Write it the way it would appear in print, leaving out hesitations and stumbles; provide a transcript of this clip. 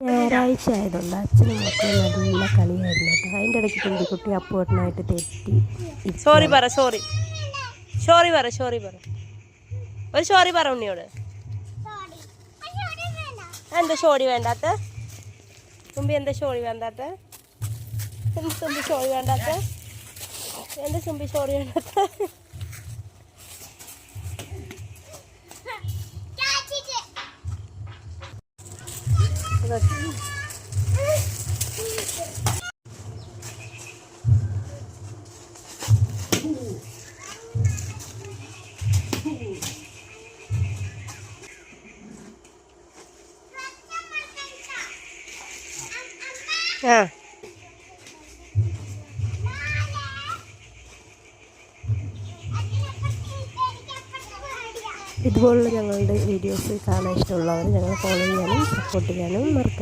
ഞായറാഴ്ച ആയതുകൊണ്ട് അച്ഛനും മക്കളും നല്ല കളിയായിരുന്നു കേട്ടോ. അതിൻ്റെ ഇടയ്ക്ക് പെൺകുട്ടി അപ്പുവേട്ടനായിട്ട് തെറ്റി. സോറി പറ സോറി സോറി പറ സോറി പറ ഒരു സോറി പറ ഉണ്ണിയോട്. എന്താ ഷോടി വേണ്ടാത്ത തുമ്പി? എന്താ ഷോടി വേണ്ടാത്ത തുമ്പി? ഷോടി വേണ്ടാത്ത എന്താ തുമ്പി? ഷോടി വേണ്ടാത്ത ആ ഇതുപോലുള്ള ഞങ്ങളുടെ വീഡിയോസ് കാണാൻ ഇഷ്ടമുള്ളവർ ഞങ്ങളെ ഫോളോ ചെയ്യാനും സപ്പോർട്ട് ചെയ്യാനും മറക്കരുത്.